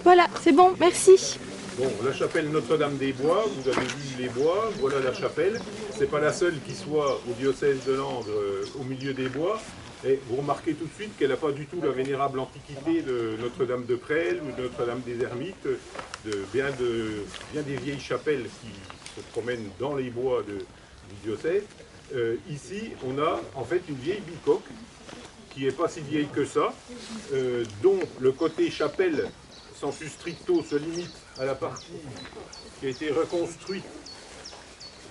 Voilà, c'est bon, merci. Bon, la chapelle Notre-Dame-des-Bois, vous avez vu les bois, voilà la chapelle. C'est pas la seule qui soit au diocèse de Langres, au milieu des bois. Et vous remarquez tout de suite qu'elle n'a pas du tout la vénérable antiquité de Notre-Dame de Presles ou de Notre-Dame des Ermites, bien des vieilles chapelles qui se promènent dans les bois du diocèse. Ici, on a en fait une vieille bicoque qui n'est pas si vieille que ça, dont le côté chapelle sensu stricto se limite à la partie qui a été reconstruite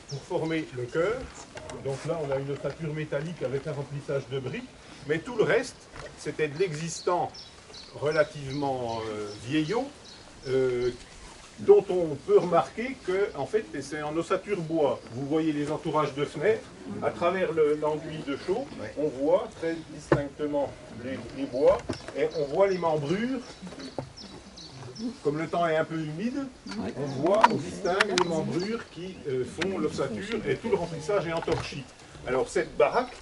pour former le chœur. Donc là, on a une ossature métallique avec un remplissage de briques, mais tout le reste, c'était de l'existant relativement vieillot, dont on peut remarquer que en fait, c'est en ossature bois. Vous voyez les entourages de fenêtres, à travers l'enduit de chaux, on voit très distinctement les bois, et on voit les membrures. Comme le temps est un peu humide, on distingue les membrures qui font l'ossature et tout le remplissage est en torchis. Alors cette baraque,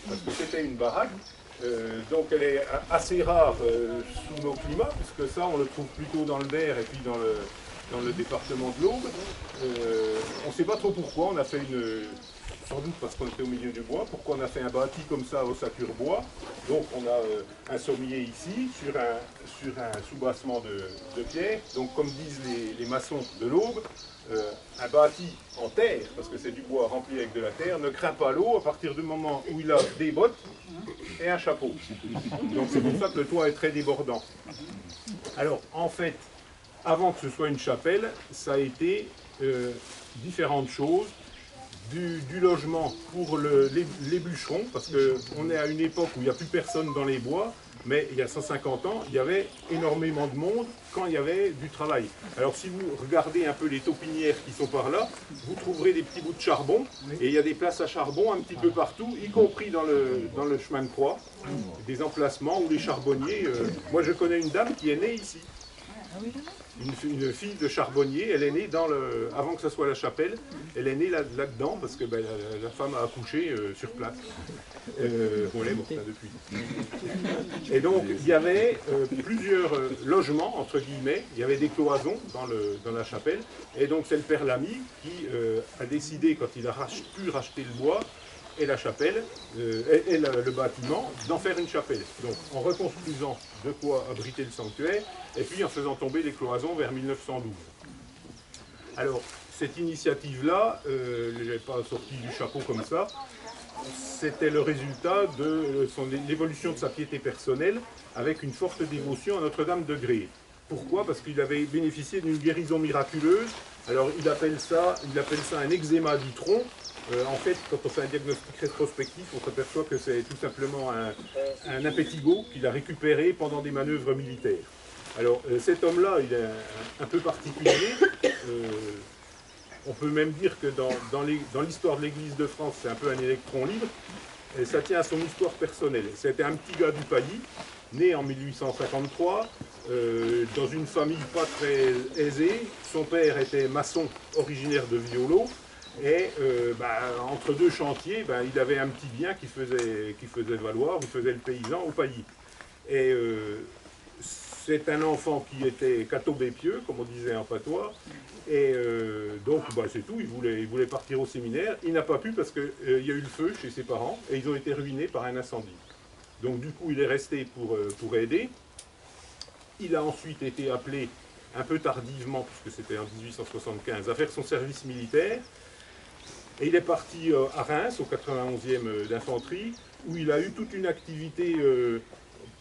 parce que c'était une baraque, donc elle est assez rare sous nos climats, puisque ça on le trouve plutôt dans le Berre et puis dans le département de l'Aube. On ne sait pas trop pourquoi, on a fait sans doute parce qu'on était au milieu du bois, pourquoi on a fait un bâti comme ça à ossature bois. Donc on a un sommier ici sur un soubassement de pierre. Donc comme disent les maçons de l'Aube, un bâti en terre, parce que c'est du bois rempli avec de la terre, ne craint pas l'eau à partir du moment où il a des bottes et un chapeau. Donc c'est pour ça que le toit est très débordant. Alors en fait, avant que ce soit une chapelle, ça a été différentes choses. Du logement pour les bûcherons, parce qu'on est à une époque où il n'y a plus personne dans les bois, mais il y a 150 ans, il y avait énormément de monde quand il y avait du travail. Alors si vous regardez un peu les taupinières qui sont par là, vous trouverez des petits bouts de charbon, et il y a des places à charbon un petit peu partout, y compris dans le chemin de croix, des emplacements où les charbonniers... moi je connais une dame qui est née ici. Une fille de charbonnier, elle est née avant que ce soit la chapelle, elle est née là-dedans parce que la femme a accouché sur place. On l'est morte depuis. Et donc il y avait plusieurs logements, entre guillemets, il y avait des cloisons dans la chapelle, et donc c'est le père Lamy qui a décidé, quand il a pu racheter le bois, et la chapelle, et le bâtiment, d'en faire une chapelle. Donc en reconstruisant de quoi abriter le sanctuaire, et puis en faisant tomber les cloisons vers 1912. Alors, cette initiative-là, elle n'est pas sortie du chapeau comme ça, c'était le résultat de l'évolution de sa piété personnelle, avec une forte dévotion à Notre-Dame de Gré. Pourquoi? Parce qu'il avait bénéficié d'une guérison miraculeuse. Alors il appelle ça un eczéma du tronc. En fait, quand on fait un diagnostic rétrospectif, on s'aperçoit que c'est tout simplement un impétigo qu'il a récupéré pendant des manœuvres militaires. Alors, cet homme-là, il est un peu particulier. On peut même dire que dans l'histoire de l'Église de France, c'est un peu un électron libre. Et ça tient à son histoire personnelle. C'était un petit gars du Pailly, né en 1853, dans une famille pas très aisée. Son père était maçon originaire de Violo. Et entre deux chantiers, il avait un petit bien qui faisait valoir, il faisait le paysan au Pailly. Et c'est un enfant qui était catobépieux, comme on disait en patois, et donc c'est tout, il voulait partir au séminaire. Il n'a pas pu parce qu'il y a eu le feu chez ses parents, et ils ont été ruinés par un incendie. Donc du coup, il est resté pour aider. Il a ensuite été appelé, un peu tardivement, puisque c'était en 1875, à faire son service militaire. Et il est parti à Reims, au 91e d'infanterie, où il a eu toute une activité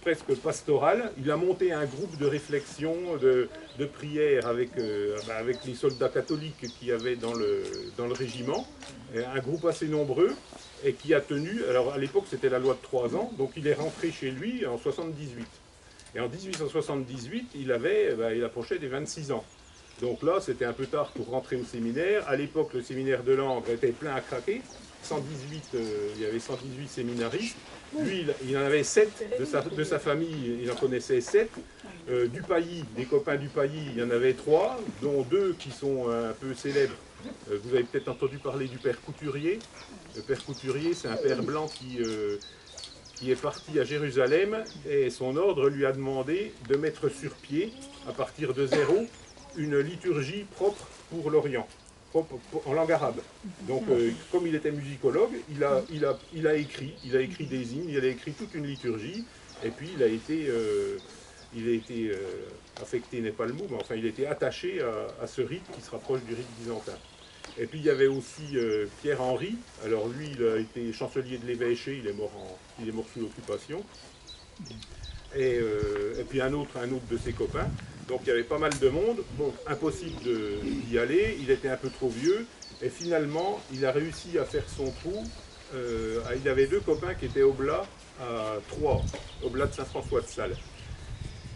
presque pastorale. Il a monté un groupe de réflexion, de prière avec les soldats catholiques qu'il y avait dans le régiment, un groupe assez nombreux, et qui a tenu, alors à l'époque c'était la loi de 3 ans, donc il est rentré chez lui en 78. Et en 1878, il approchait des 26 ans. Donc là, c'était un peu tard pour rentrer au séminaire. À l'époque, le séminaire de Langres était plein à craquer. Il y avait 118 séminaristes. Lui, il en avait 7 de sa famille, il en connaissait 7. Du Pailly, des copains du Pailly, il y en avait 3, dont 2 qui sont un peu célèbres. Vous avez peut-être entendu parler du père Couturier. Le père Couturier, c'est un père blanc qui qui est parti à Jérusalem et son ordre lui a demandé de mettre sur pied, à partir de zéro, une liturgie propre pour l'Orient, en langue arabe. Donc, comme il était musicologue, il a écrit des hymnes, il a écrit toute une liturgie, et puis il a été affecté n'est pas le mot, mais enfin il a été attaché à ce rite qui se rapproche du rite byzantin. Et puis il y avait aussi Pierre-Henri. Alors lui, il a été chancelier de l'évêché, il est mort sous l'occupation. Et puis un autre de ses copains. Donc il y avait pas mal de monde. Bon, impossible d'y aller, il était un peu trop vieux. Et finalement, il a réussi à faire son trou. Il avait 2 copains qui étaient oblats à Troyes, oblat de Saint-François de Sales.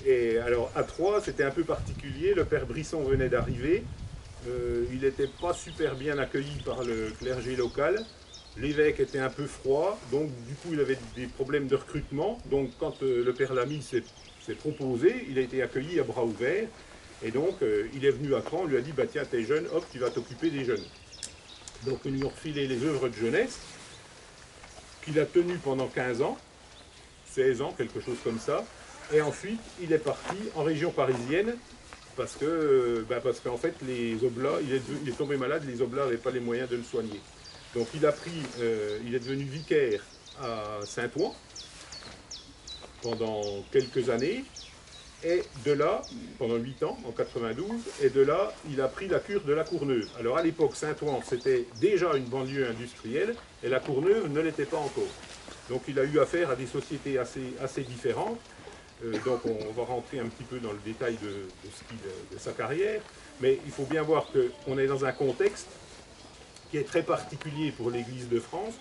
Et alors à Troyes, c'était un peu particulier. Le père Brisson venait d'arriver. Il n'était pas super bien accueilli par le clergé local. L'évêque était un peu froid, donc du coup il avait des problèmes de recrutement. Donc quand le père Lamy s'est proposé, il a été accueilli à bras ouverts. Et donc il est venu à Caen, on lui a dit bah, tiens, t'es jeune, hop, tu vas t'occuper des jeunes. Donc ils lui ont refilé les œuvres de jeunesse, qu'il a tenues pendant 15 ans, 16 ans, quelque chose comme ça. Et ensuite il est parti en région parisienne. Parce qu'en fait, les oblats, il est tombé malade, les oblats n'avaient pas les moyens de le soigner. Donc il est devenu vicaire à Saint-Ouen pendant quelques années, et de là, pendant 8 ans, en 92, et de là, il a pris la cure de la Courneuve. Alors à l'époque, Saint-Ouen, c'était déjà une banlieue industrielle, et la Courneuve ne l'était pas encore. Donc il a eu affaire à des sociétés assez différentes. Donc on va rentrer un petit peu dans le détail de sa carrière, mais il faut bien voir qu'on est dans un contexte qui est très particulier pour l'Église de France,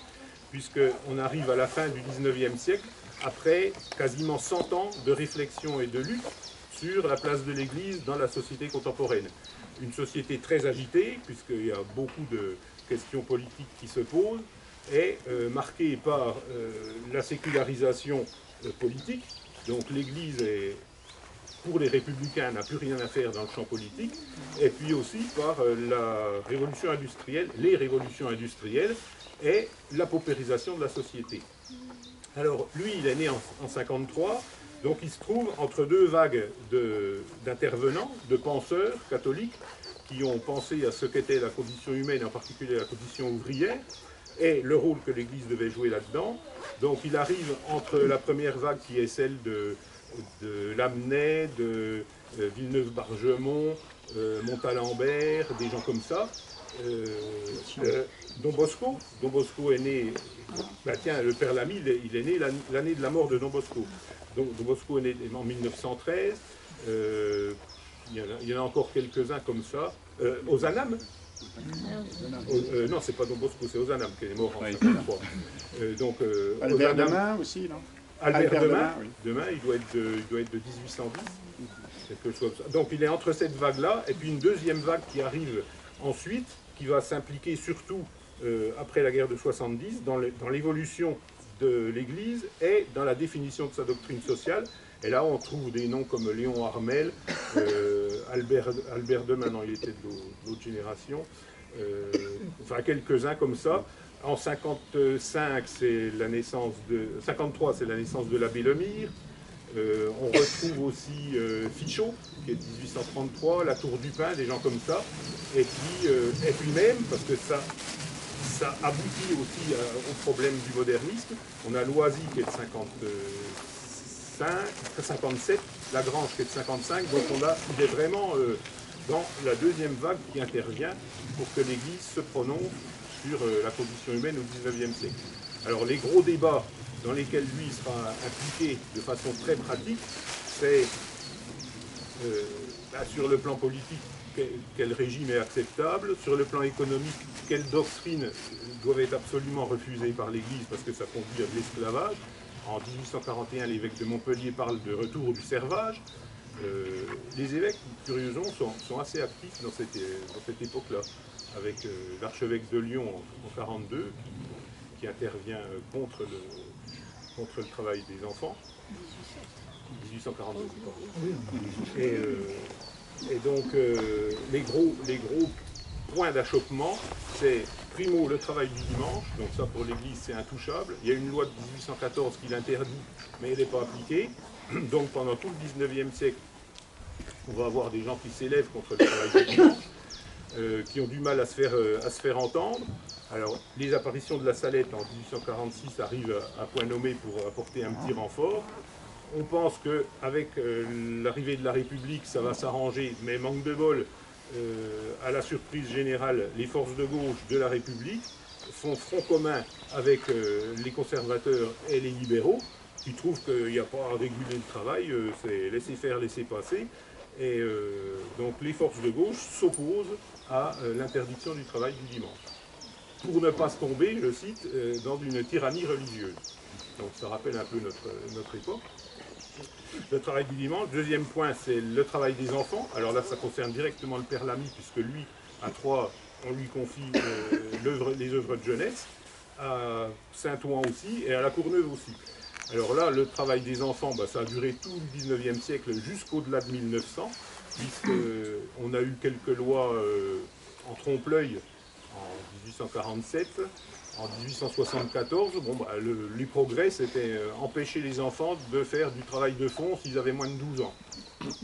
puisqu'on arrive à la fin du XIXe siècle, après quasiment 100 ans de réflexion et de lutte sur la place de l'Église dans la société contemporaine. Une société très agitée, puisqu'il y a beaucoup de questions politiques qui se posent, et marquée par la sécularisation politique. Donc l'Église, pour les républicains, n'a plus rien à faire dans le champ politique, et puis aussi par la révolution industrielle, les révolutions industrielles et la paupérisation de la société. Alors lui, il est né en 53, donc il se trouve entre 2 vagues d'intervenants, de penseurs catholiques, qui ont pensé à ce qu'était la condition humaine, en particulier la condition ouvrière, et le rôle que l'Église devait jouer là-dedans. Donc il arrive entre la première vague qui est celle de Lamennais, de Villeneuve-Bargemont, Montalembert, des gens comme ça. Don Bosco est né, tiens, le père Lamy, il est né l'année de la mort de Don Bosco. Don Bosco est né en 1913, il y en a encore quelques-uns comme ça. Ozanam, non, c'est pas Don Bosco, c'est Ozanam qui est mort en 1953. Albert Demain aussi, non? Albert Demain, oui. Demain, il doit être de 1810, quelque chose comme ça. Donc il est entre cette vague-là, et puis une deuxième vague qui arrive ensuite, qui va s'impliquer surtout après la guerre de 70, dans l'évolution de l'Église et dans la définition de sa doctrine sociale. Et là, on trouve des noms comme Léon Harmel, Albert Demain, non, il était de l'autre génération, enfin quelques-uns comme ça. En 55, c'est la naissance 53, c'est la naissance de l'abbé Lemire. On retrouve aussi Fichot, qui est de 1833, la Tour du Pin, des gens comme ça. Et puis même, parce que ça aboutit aussi au problème du modernisme, on a Loisy qui est de 57, Lagrange qui est de 55, donc il est vraiment dans la deuxième vague qui intervient pour que l'Église se prononce sur la condition humaine au XIXe siècle. Alors les gros débats dans lesquels lui sera impliqué de façon très pratique, c'est sur le plan politique, quel régime est acceptable, sur le plan économique, quelles doctrines doivent être absolument refusées par l'Église parce que ça conduit à de l'esclavage. En 1841, l'évêque de Montpellier parle de retour du servage. Les évêques, curieusement, sont assez actifs dans cette époque-là, avec l'archevêque de Lyon en 1942, qui intervient contre le travail des enfants. 1842, et donc les gros points d'achoppement, c'est primo, le travail du dimanche, donc ça pour l'Église c'est intouchable. Il y a une loi de 1814 qui l'interdit, mais elle n'est pas appliquée. Donc pendant tout le 19e siècle, on va avoir des gens qui s'élèvent contre le travail du dimanche, qui ont du mal à se faire entendre. Alors les apparitions de la Salette en 1846 arrivent à point nommé pour apporter un petit renfort. On pense qu'avec l'arrivée de la République, ça va s'arranger, mais manque de bol, à la surprise générale, les forces de gauche de la République font front commun avec les conservateurs et les libéraux, qui trouvent qu'il n'y a pas à réguler le travail, c'est laisser faire, laisser passer. Et donc les forces de gauche s'opposent à l'interdiction du travail du dimanche, pour ne pas se tomber, je cite, dans une tyrannie religieuse. Donc ça rappelle un peu notre époque. Le travail du dimanche. Deuxième point, c'est le travail des enfants. Alors là, ça concerne directement le père Lamy, puisque lui, à Troyes, on lui confie les œuvres de jeunesse, à Saint-Ouen aussi, et à la Courneuve aussi. Alors là, le travail des enfants, ça a duré tout le 19e siècle jusqu'au-delà de 1900, puisqu'on a eu quelques lois en trompe-l'œil en 1847. En 1874, les progrès, c'était empêcher les enfants de faire du travail de fond s'ils avaient moins de 12 ans.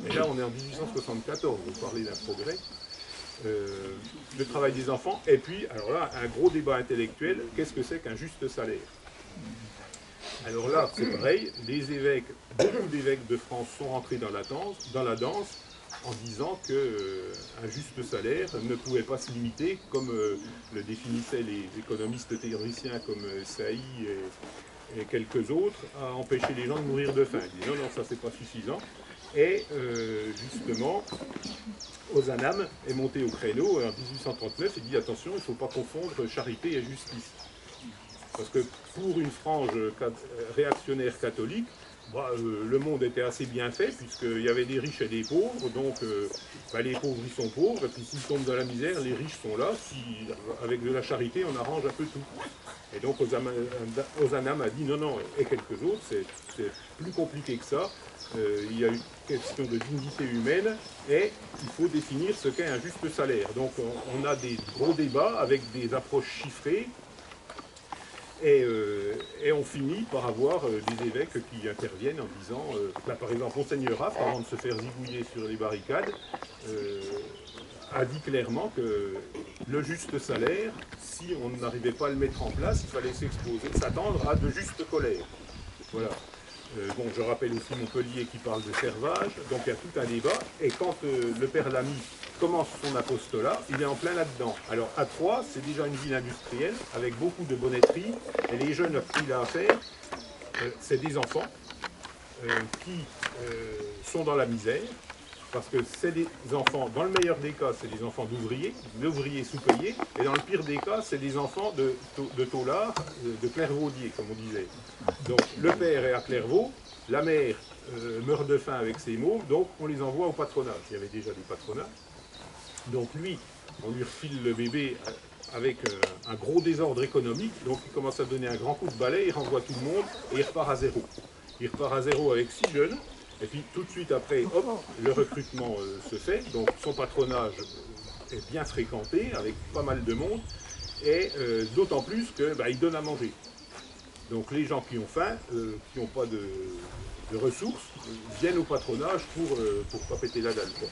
Et là, on est en 1874, vous parlez d'un progrès. Le travail des enfants, et puis, alors là, un gros débat intellectuel, qu'est-ce que c'est qu'un juste salaire? Alors là, c'est pareil, les évêques, beaucoup d'évêques de France sont rentrés dans la danse, en disant qu'un juste salaire ne pouvait pas se limiter, comme le définissaient les économistes théoriciens comme Sailly et quelques autres, à empêcher les gens de mourir de faim. Ils disaient non, ça c'est pas suffisant. Et justement, Ozanam est monté au créneau en 1839 et dit attention, il ne faut pas confondre charité et justice. Parce que pour une frange réactionnaire catholique, le monde était assez bien fait, puisqu'il y avait des riches et des pauvres, donc les pauvres ils sont pauvres, et puis s'ils tombent dans la misère, les riches sont là, avec de la charité on arrange un peu tout. Et donc Ozanam a dit non, et quelques autres, c'est plus compliqué que ça, il y a une question de dignité humaine, et il faut définir ce qu'est un juste salaire. Donc on a des gros débats avec des approches chiffrées, et on finit par avoir des évêques qui interviennent en disant, par exemple, Monseigneur Raff, avant de se faire zigouiller sur les barricades, a dit clairement que le juste salaire, si on n'arrivait pas à le mettre en place, il fallait s'attendre à de justes colères. Voilà. Je rappelle aussi Montpellier qui parle de servage, donc il y a tout un débat, et quand le père Lamy commence son apostolat, il est en plein là-dedans. Alors à Troyes, c'est déjà une ville industrielle, avec beaucoup de bonneterie, et les jeunes qu'il a à faire, c'est des enfants qui sont dans la misère, parce que c'est des enfants, dans le meilleur des cas, c'est des enfants d'ouvriers sous-payés, et dans le pire des cas, c'est des enfants de taulards, de clairvaudiers, comme on disait. Donc le père est à Clairvaux, la mère meurt de faim avec ses mômes, donc on les envoie au patronage. Il y avait déjà des patronages. Donc lui, on lui refile le bébé avec un gros désordre économique, donc il commence à donner un grand coup de balai, il renvoie tout le monde, et il repart à zéro. Il repart à zéro avec 6 jeunes, et puis tout de suite après, hop, le recrutement se fait, donc son patronage est bien fréquenté, avec pas mal de monde, et d'autant plus qu'il donne à manger. Donc les gens qui ont faim, qui n'ont pas de ressources, viennent au patronage pour pas péter la dalle, quoi.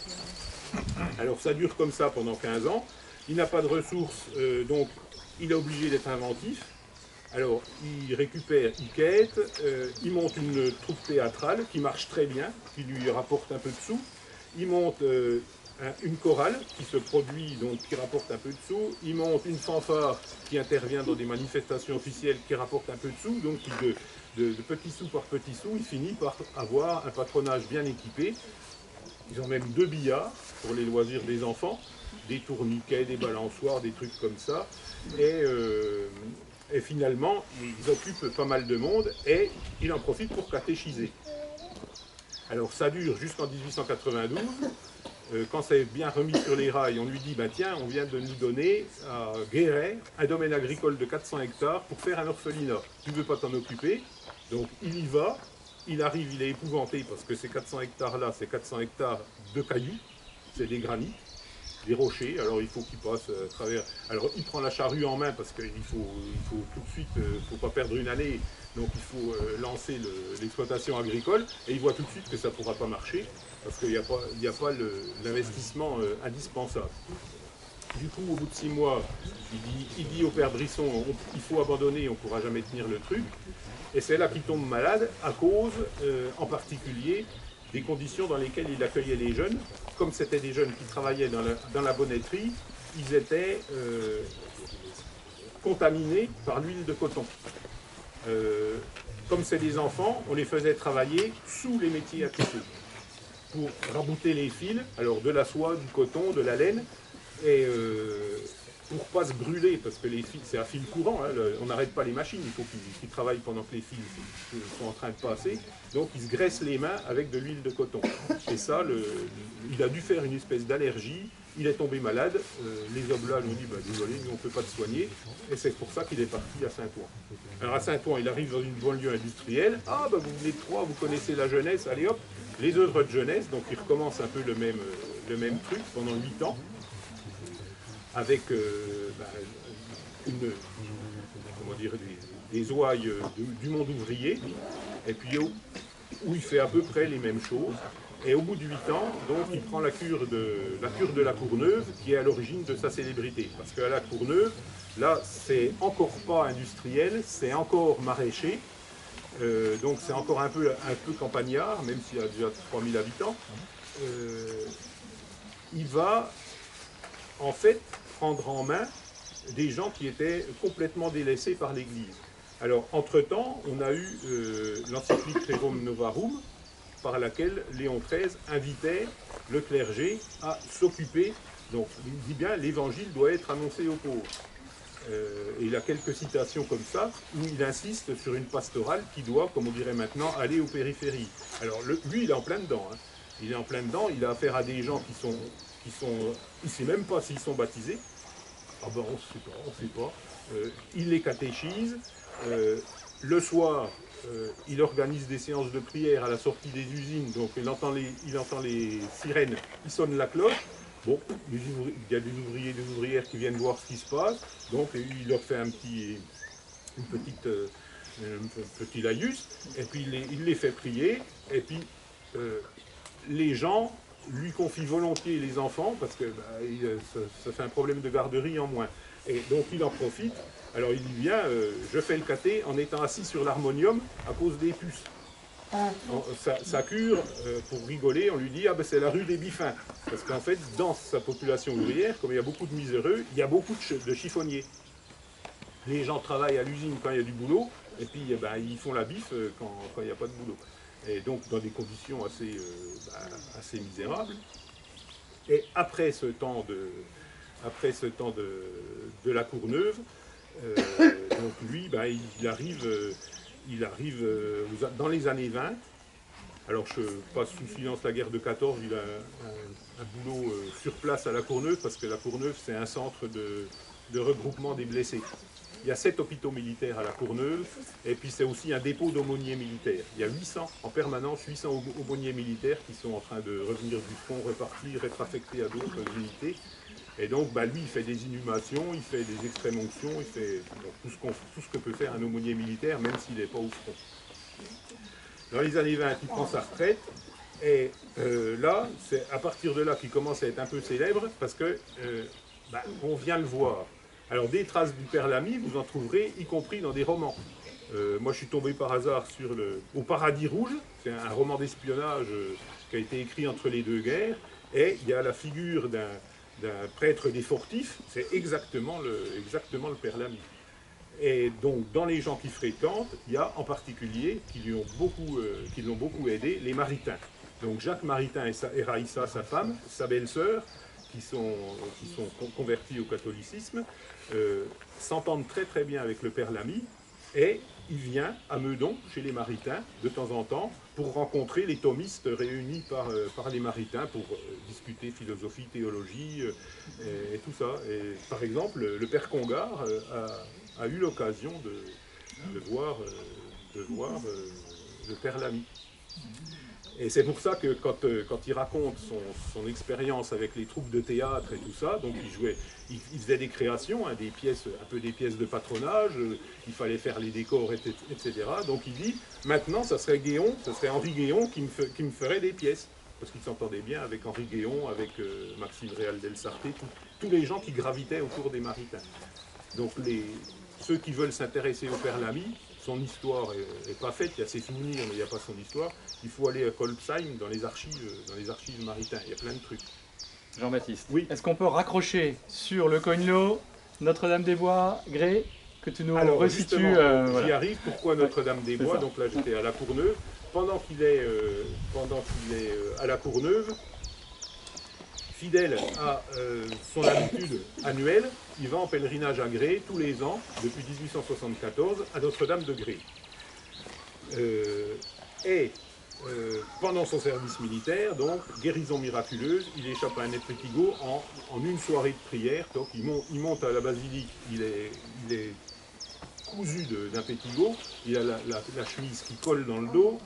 Alors ça dure comme ça pendant 15 ans, il n'a pas de ressources, donc il est obligé d'être inventif. Alors il récupère, il quête, il monte une troupe théâtrale qui marche très bien, qui lui rapporte un peu de sous, il monte une chorale qui se produit, donc qui rapporte un peu de sous, il monte une fanfare qui intervient dans des manifestations officielles qui rapporte un peu de sous, donc de petits sous par petits sous, il finit par avoir un patronage bien équipé. Ils ont même 2 billards pour les loisirs des enfants, des tourniquets, des balançoires, des trucs comme ça. Et finalement, ils occupent pas mal de monde et il en profite pour catéchiser. Alors ça dure jusqu'en 1892. Quand c'est bien remis sur les rails, on lui dit tiens, on vient de nous donner à Guéret un domaine agricole de 400 hectares pour faire un orphelinat. Tu ne veux pas t'en occuper? Donc il y va. Il arrive, il est épouvanté parce que ces 400 hectares-là, c'est 400 hectares de cailloux, c'est des granites. des rochers. Alors il faut qu'il passe à travers. Alors il prend la charrue en main parce qu'il faut tout de suite, faut pas perdre une année. Donc il faut lancer l'exploitation agricole et il voit tout de suite que ça ne pourra pas marcher parce qu'il n'y a pas l'investissement indispensable. Du coup, au bout de 6 mois, il dit au père Brisson, il faut abandonner, on ne pourra jamais tenir le truc. Et c'est là qu'il tombe malade à cause, en particulier, des conditions dans lesquelles il accueillait les jeunes. Comme c'était des jeunes qui travaillaient dans la bonnetterie, ils étaient contaminés par l'huile de coton. Comme c'est des enfants, on les faisait travailler sous les métiers à tisser pour rabouter les fils, alors de la soie, du coton, de la laine, et pour ne pas se brûler, parce que les fils, c'est à fil courant, hein, on n'arrête pas les machines, il faut qu'ils travaillent pendant que les fils sont en train de passer, donc ils se graissent les mains avec de l'huile de coton. Et ça, il a dû faire une espèce d'allergie, il est tombé malade, les Oblats lui ont dit, bah, désolé, nous on ne peut pas te soigner, et c'est pour ça qu'il est parti à Saint-Ouen. Alors à Saint-Ouen, il arrive dans une banlieue industrielle, ah bah vous venez de Troyes, vous connaissez la jeunesse, allez hop, les œuvres de jeunesse, donc il recommence un peu le même truc pendant 8 ans, avec des ouailles du monde ouvrier, et puis où il fait à peu près les mêmes choses. Et au bout de 8 ans, donc, il prend la cure de la Courneuve, qui est à l'origine de sa célébrité. Parce qu'à la Courneuve, là, c'est encore pas industriel, c'est encore maraîcher, donc c'est encore un peu campagnard, même s'il y a déjà 3000 habitants. Il va, en fait, prendre en main des gens qui étaient complètement délaissés par l'Église. Alors, entre-temps, on a eu l'encyclique Rerum Novarum, par laquelle Léon XIII invitait le clergé à s'occuper. Donc, il dit bien, l'évangile doit être annoncé aux pauvres. Et il a quelques citations comme ça, où il insiste sur une pastorale qui doit, comme on dirait maintenant, aller aux périphéries. Alors, lui, il est en plein dedans. Hein. Il est en plein dedans, il a affaire à des gens qui sont il ne sait même pas s'ils sont baptisés. Ah ben, on ne sait pas. Il les catéchise. Le soir, il organise des séances de prière à la sortie des usines, donc il entend les sirènes, il sonne la cloche. Bon, il y a des ouvriers et des ouvrières qui viennent voir ce qui se passe, donc il leur fait un petit laïus, et puis il les fait prier, et puis les gens lui confient volontiers les enfants, parce que ça fait un problème de garderie en moins. Et donc il en profite. Alors il dit bien, je fais le caté en étant assis sur l'harmonium à cause des puces. Sa cure, pour rigoler, on lui dit, ah ben c'est la rue des Biffins. Parce qu'en fait, dans sa population ouvrière, comme il y a beaucoup de miséreux, il y a beaucoup de chiffonniers. Les gens travaillent à l'usine quand il y a du boulot, et puis ils font la bif quand il n'y a pas de boulot. Et donc dans des conditions assez misérables. Et après ce temps de la Courneuve, donc lui, il arrive dans les années 20. Alors je passe sous silence la guerre de 14, il a un boulot sur place à la Courneuve, parce que la Courneuve c'est un centre de regroupement des blessés. Il y a 7 hôpitaux militaires à la Courneuve, et puis c'est aussi un dépôt d'aumôniers militaires. Il y a 800, en permanence, 800 aumôniers militaires qui sont en train de revenir du front, repartir, être affectés à d'autres unités. Et donc lui, il fait des inhumations, il fait des extrêmes-onctions, il fait tout ce que peut faire un aumônier militaire, même s'il n'est pas au front. Dans les années 20, il prend sa retraite, et là, c'est à partir de là qu'il commence à être un peu célèbre, parce que on vient le voir. Alors des traces du Père Lamy, vous en trouverez, y compris dans des romans. Moi, je suis tombé par hasard au Paradis Rouge, c'est un roman d'espionnage qui a été écrit entre les deux guerres, et il y a la figure d'un prêtre des fortifs, c'est exactement le Père Lamy. Et donc, dans les gens qui fréquentent, il y a en particulier, qui l'ont beaucoup aidé, les Maritains. Donc Jacques Maritain et Raïssa, sa femme, sa belle-sœur, qui sont convertis au catholicisme, s'entendent très très bien avec le Père Lamy, et il vient à Meudon, chez les Maritains, de temps en temps, pour rencontrer les thomistes réunis par les Maritains pour discuter philosophie, théologie et tout ça. Et, par exemple, le Père Congar a eu l'occasion de voir le Père Lamy. Et c'est pour ça que quand il raconte son expérience avec les troupes de théâtre et tout ça, donc il faisait des créations, hein, des pièces, un peu des pièces de patronage, il fallait faire les décors, etc. Donc il dit, maintenant ça serait Henri Guéon qui me ferait des pièces. Parce qu'il s'entendait bien avec Henri Guéon, avec Maxime Réal del Sarté, tous les gens qui gravitaient autour des Maritains. Donc ceux qui veulent s'intéresser au Père Lamy, son histoire n'est pas faite, il y a ses souvenirs, mais il n'y a pas son histoire. Il faut aller à Kolbsheim, dans les archives maritaines, il y a plein de trucs. Jean-Baptiste, oui. Est-ce qu'on peut raccrocher sur le Cognelot, Notre-Dame-des-Bois, Grès, que tu nous resitues j'y arrive, pourquoi Notre-Dame-des-Bois? Donc là j'étais à La Courneuve. Pendant qu'il est à La Courneuve, fidèle à son habitude annuelle, il va en pèlerinage à Grès tous les ans, depuis 1874, à Notre-Dame de Grès. Pendant son service militaire, donc, guérison miraculeuse, il échappe à un étréptigot en une soirée de prière. Donc il monte à la basilique, il est cousu d'un pétigot, il a la chemise qui colle dans le dos,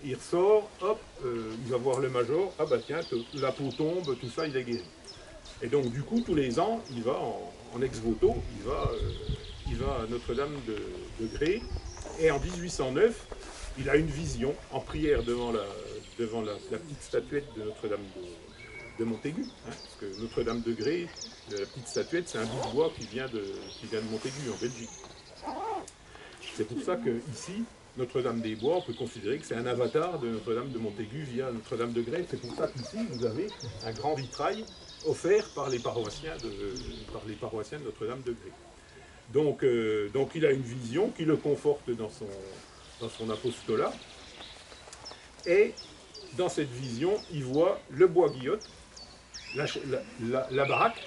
il ressort, hop, il va voir le major, ah bah tiens, la peau tombe, tout ça, il est guéri. Et donc du coup, tous les ans, il va en ex-voto, il va à Notre-Dame de Grès, et en 1809, il a une vision en prière devant la petite statuette de Notre-Dame de Montaigu, hein, parce que Notre-Dame de Grès, la petite statuette, c'est un bout de bois qui vient de Montaigu, en Belgique. C'est pour ça qu'ici, Notre-Dame-des-Bois, on peut considérer que c'est un avatar de Notre-Dame de Montaigu via Notre-Dame de Grès. C'est pour ça qu'ici, vous avez un grand vitrail offert par les paroissiens de Notre-Dame de Grès. Donc il a une vision qui le conforte dans son apostolat. Et dans cette vision, il voit le bois Guillotte, la baraque.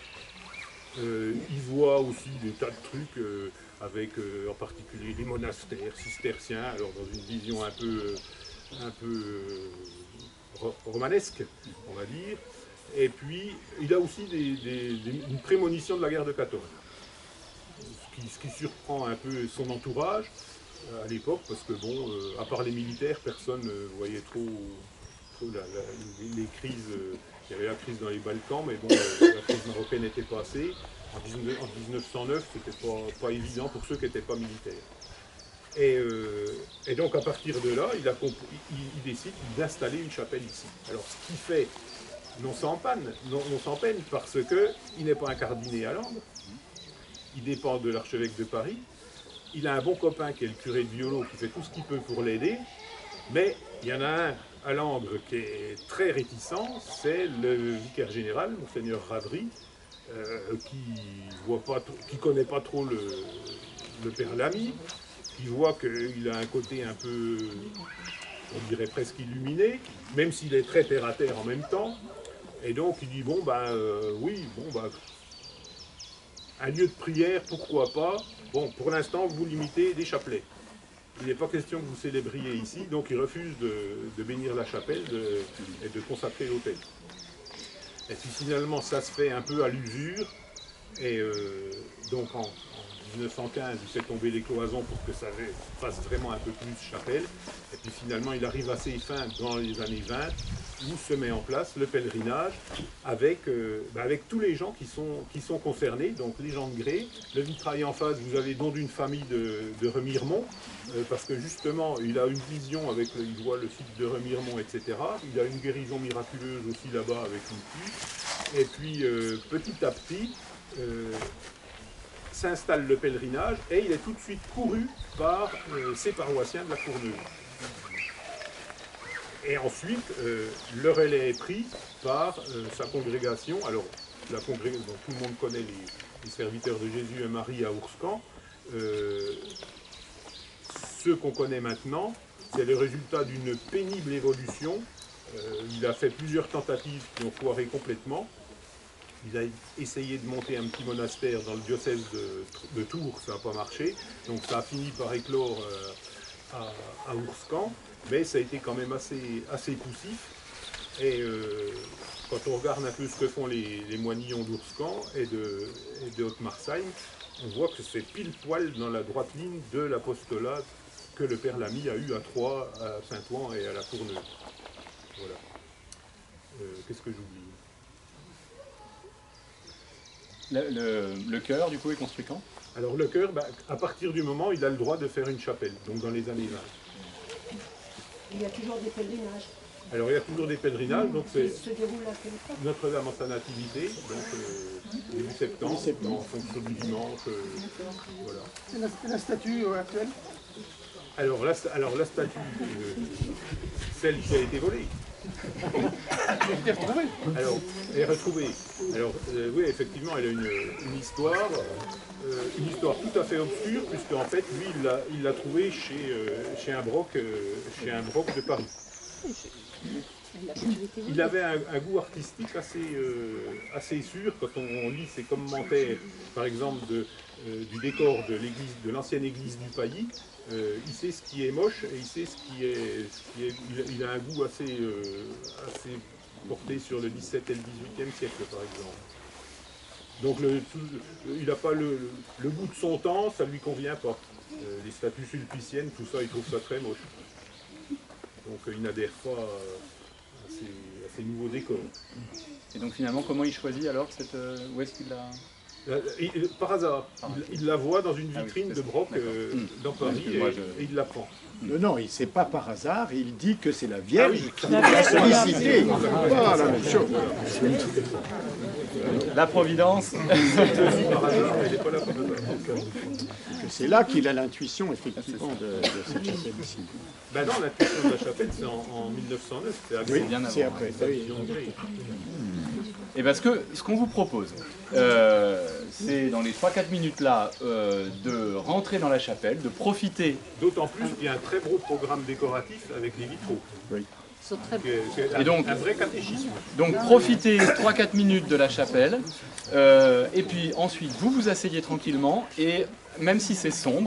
Il voit aussi des tas de trucs avec en particulier les monastères cisterciens, alors dans une vision un peu romanesque, on va dire. Et puis, il a aussi une prémonition de la guerre de 14. Ce qui surprend un peu son entourage à l'époque, parce que bon, à part les militaires, personne ne voyait trop les crises. Il y avait la crise dans les Balkans, mais bon, la crise marocaine était passée. En 1909, c'était pas évident pour ceux qui n'étaient pas militaires. Et donc à partir de là, il décide d'installer une chapelle ici. Alors ce qui fait, non sans peine, parce qu'il n'est pas incardiné à Langres, il dépend de l'archevêque de Paris, il a un bon copain qui est le curé de Violo qui fait tout ce qu'il peut pour l'aider, mais il y en a un à Langres qui est très réticent, c'est le vicaire général, Monseigneur Radry, qui connaît pas trop le Père Lamy, qui voit qu'il a un côté un peu, on dirait presque illuminé, même s'il est très terre à terre en même temps. Et donc il dit un lieu de prière, pourquoi pas. Bon, pour l'instant, vous limitez des chapelets. Il n'est pas question que vous célébriez ici, donc il refuse de bénir la chapelle et de consacrer l'autel. Et puis finalement, ça se fait un peu à l'usure, et donc en 1915, il fait tomber les cloisons pour que ça fasse vraiment un peu plus chapelle, et puis finalement, il arrive à ses fins dans les années 20, où se met en place le pèlerinage avec tous les gens qui sont concernés, donc les gens de Grès. Le vitrail en face, vous avez don d'une famille de Remiremont, parce que justement, il a une vision il voit le site de Remiremont, etc. Il a une guérison miraculeuse aussi là-bas avec une puce. Et puis, petit à petit, s'installe le pèlerinage et il est tout de suite couru par ses paroissiens de la Courneuve. Et ensuite, le relais est pris par sa congrégation. Alors, la congrégation, tout le monde connaît les serviteurs de Jésus et Marie à Ourscan. Ceux qu'on connaît maintenant, c'est le résultat d'une pénible évolution. Il a fait plusieurs tentatives qui ont foiré complètement. Il a essayé de monter un petit monastère dans le diocèse de Tours, ça n'a pas marché. Donc ça a fini par éclore à Ourscan. Mais ça a été quand même assez poussif. Et quand on regarde un peu ce que font les moinillons d'Ourscan et de Haute-Marsheim, on voit que c'est pile poil dans la droite ligne de l'apostolat que le Père Lamy a eu à Troyes, à Saint-Ouen et à la Courneuve. Voilà. Qu'est-ce que j'oublie? Le chœur, du coup, est construit quand? Alors le chœur, à partir du moment où il a le droit de faire une chapelle, donc dans les années 20. Il y a toujours des pèlerinages. Alors il y a toujours des pèlerinages, donc c'est Se déroule à quelle époque? Notre-Dame en sa nativité, donc début septembre, en fonction du dimanche. Voilà. Et la statue actuelle? Alors la statue, celle qui a été volée. Elle a été retrouvée. Alors, elle est retrouvée. Alors, oui, effectivement, elle a une histoire tout à fait obscure, puisqu'en fait, lui, il l'a trouvée chez un broc de Paris. Il avait un goût artistique assez sûr. Quand on lit ses commentaires, par exemple, du décor de l'ancienne église du Pailly, il sait ce qui est moche et il sait ce qui est il a un goût assez porté sur le XVIIe et le XVIIIe siècle, par exemple. Donc il n'a pas le goût de son temps, ça ne lui convient pas. Les statues sulpiciennes, tout ça, il trouve ça très moche. Donc il n'adhère pas à ces nouveaux décors. Et donc finalement, comment il choisit alors où est-ce qu'il l'a... Par hasard, il la voit dans une vitrine de broc dans Paris et il la prend. Non, c'est pas par hasard, il dit que c'est la Vierge qui l'a sollicité. Voilà, la même chose. La Providence. Par hasard, elle n'est pas là par hasard. C'est là qu'il a l'intuition, effectivement, de cette chapelle ici. Ben non, l'intuition de la chapelle, c'est en 1909. Oui, bien avant. c'est après. Oui. Et parce que ce qu'on vous propose, c'est dans les 3-4 minutes là, de rentrer dans la chapelle, de profiter. D'autant plus qu'il y a un très beau programme décoratif avec les vitraux. Oui. C'est Et donc, un vrai catéchisme. Donc profitez 3-4 minutes de la chapelle, et puis ensuite vous vous asseyez tranquillement, et même si c'est sombre,